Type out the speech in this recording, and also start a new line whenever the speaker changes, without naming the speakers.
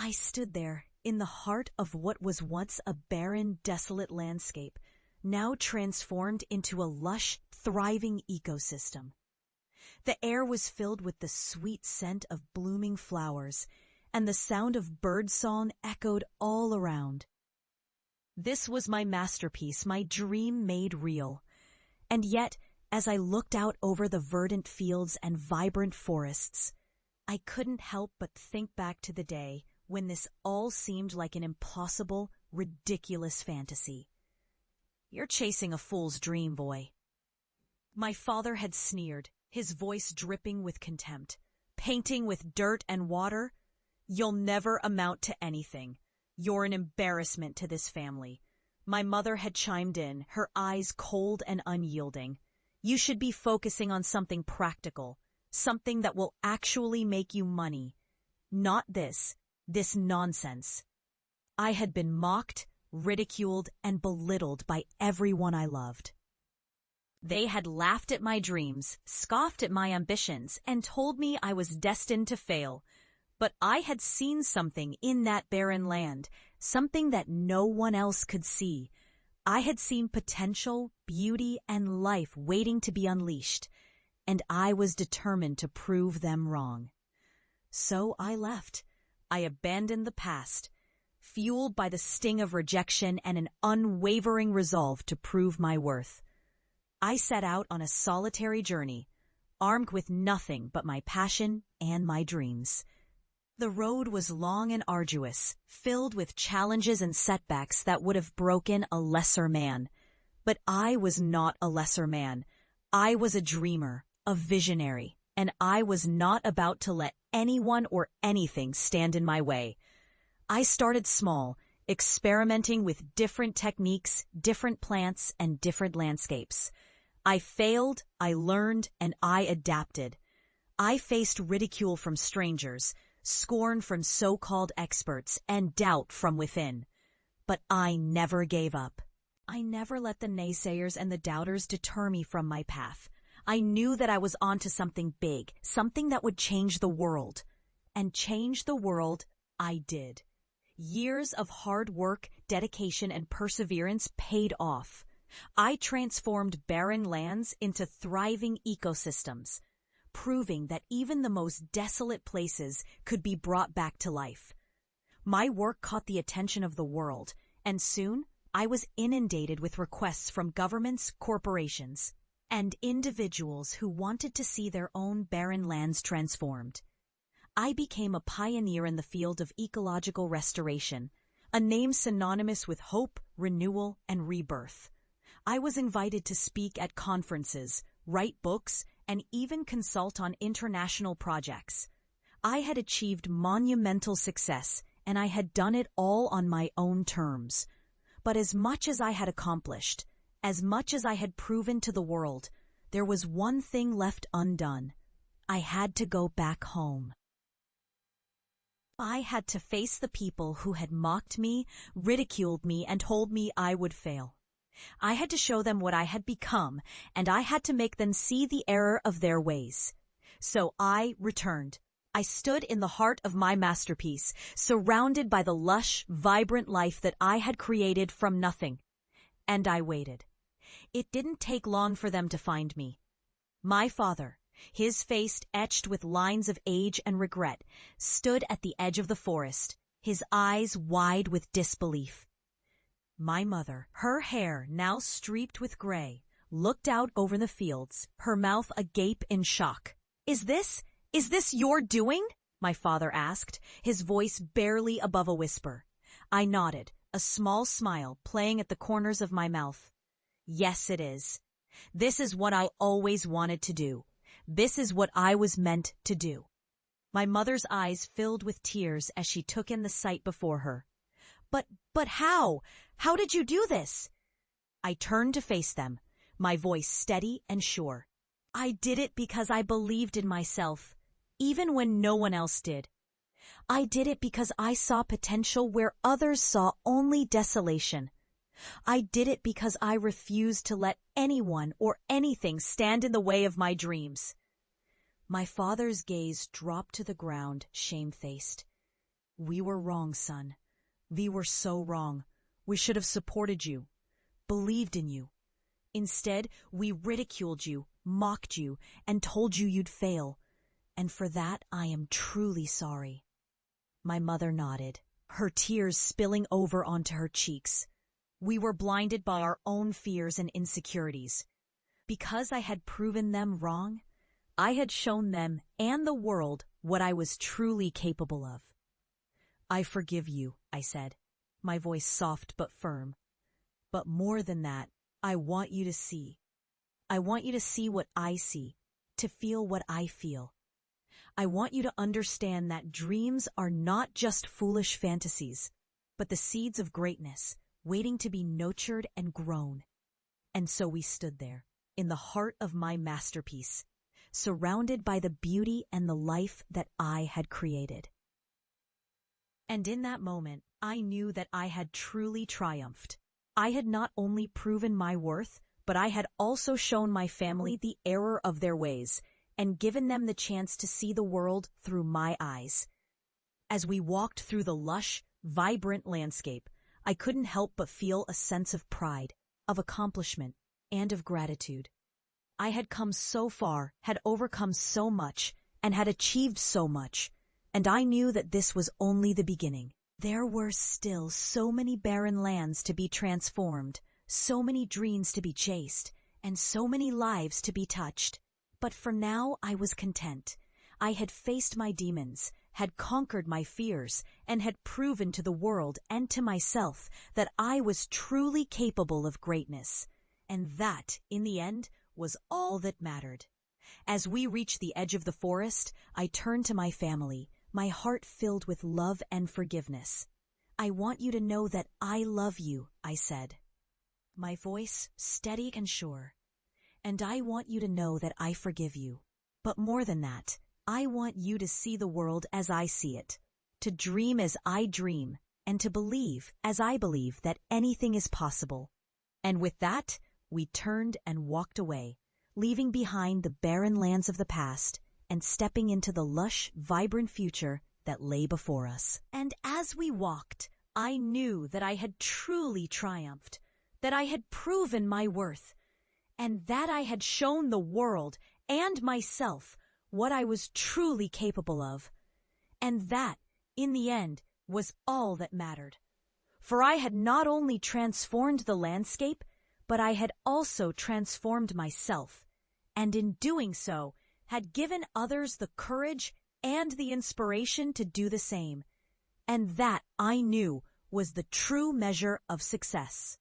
I stood there, in the heart of what was once a barren, desolate landscape, now transformed into a lush, thriving ecosystem. The air was filled with the sweet scent of blooming flowers, and the sound of birdsong echoed all around. This was my masterpiece, my dream made real. And yet, as I looked out over the verdant fields and vibrant forests, I couldn't help but think back to the day when this all seemed like an impossible, ridiculous fantasy. "You're chasing a fool's dream, boy." My father had sneered, his voice dripping with contempt. "Painting with dirt and water? You'll never amount to anything. You're an embarrassment to this family." My mother had chimed in, her eyes cold and unyielding. "You should be focusing on something practical, something that will actually make you money. Not this nonsense." I had been mocked, ridiculed, and belittled by everyone I loved. They had laughed at my dreams, scoffed at my ambitions, and told me I was destined to fail. But I had seen something in that barren land, something that no one else could see. I had seen potential, beauty, and life waiting to be unleashed, and I was determined to prove them wrong. So I left. I abandoned the past, fueled by the sting of rejection and an unwavering resolve to prove my worth. I set out on a solitary journey, armed with nothing but my passion and my dreams. The road was long and arduous, filled with challenges and setbacks that would have broken a lesser man. But I was not a lesser man. I was a dreamer, a visionary, and I was not about to let anyone or anything stand in my way. I started small, experimenting with different techniques, different plants, and different landscapes. I failed, I learned, and I adapted. I faced ridicule from strangers, scorn from so-called experts, and doubt from within. But I never gave up. I never let the naysayers and the doubters deter me from my path. I knew that I was onto something big, something that would change the world. And change the world I did. Years of hard work, dedication, and perseverance paid off. I transformed barren lands into thriving ecosystems, proving that even the most desolate places could be brought back to life. My work caught the attention of the world, and soon I was inundated with requests from governments, corporations, and individuals who wanted to see their own barren lands transformed. I became a pioneer in the field of ecological restoration, a name synonymous with hope, renewal, and rebirth. I was invited to speak at conferences, write books, and even consult on international projects. I had achieved monumental success, and I had done it all on my own terms. But as much as I had accomplished, as much as I had proven to the world, there was one thing left undone. I had to go back home. I had to face the people who had mocked me, ridiculed me, and told me I would fail. I had to show them what I had become, and I had to make them see the error of their ways. So I returned. I stood in the heart of my masterpiece, surrounded by the lush, vibrant life that I had created from nothing. And I waited. It didn't take long for them to find me. My father, his face etched with lines of age and regret, stood at the edge of the forest, his eyes wide with disbelief. My mother, her hair now streaked with gray, looked out over the fields, her mouth agape in shock. Is this your doing?" my father asked, his voice barely above a whisper. I nodded, a small smile playing at the corners of my mouth. "Yes, it is. This is what I always wanted to do. This is what I was meant to do." My mother's eyes filled with tears as she took in the sight before her. But how? How did you do this?" I turned to face them, my voice steady and sure. "I did it because I believed in myself, even when no one else did. I did it because I saw potential where others saw only desolation. I did it because I refused to let anyone or anything stand in the way of my dreams." My father's gaze dropped to the ground, shamefaced. "We were wrong, son. We were so wrong. We should have supported you, believed in you. Instead, we ridiculed you, mocked you, and told you you'd fail. And for that, I am truly sorry." My mother nodded, her tears spilling over onto her cheeks. We were blinded by our own fears and insecurities. Because I had proven them wrong, I had shown them and the world what I was truly capable of. "I forgive you," I said, my voice soft but firm. "But more than that, I want you to see. I want you to see what I see, to feel what I feel. I want you to understand that dreams are not just foolish fantasies, but the seeds of greatness waiting to be nurtured and grown." And so we stood there, in the heart of my masterpiece, surrounded by the beauty and the life that I had created. And in that moment, I knew that I had truly triumphed. I had not only proven my worth, but I had also shown my family the error of their ways and given them the chance to see the world through my eyes. As we walked through the lush, vibrant landscape, I couldn't help but feel a sense of pride, of accomplishment, and of gratitude. I had come so far, had overcome so much, and had achieved so much, and I knew that this was only the beginning. There were still so many barren lands to be transformed, so many dreams to be chased, and so many lives to be touched. But for now I was content. I had faced my demons, had conquered my fears, and had proven to the world and to myself that I was truly capable of greatness. And that, in the end, was all that mattered. As we reached the edge of the forest, I turned to my family, my heart filled with love and forgiveness. "I want you to know that I love you," I said, my voice steady and sure. "And I want you to know that I forgive you. But more than that, I want you to see the world as I see it, to dream as I dream, and to believe as I believe that anything is possible." And with that, we turned and walked away, leaving behind the barren lands of the past and stepping into the lush, vibrant future that lay before us. And as we walked, I knew that I had truly triumphed, that I had proven my worth, and that I had shown the world and myself what I was truly capable of. And that, in the end, was all that mattered. For I had not only transformed the landscape, but I had also transformed myself, and in doing so, had given others the courage and the inspiration to do the same. And that, I knew, was the true measure of success.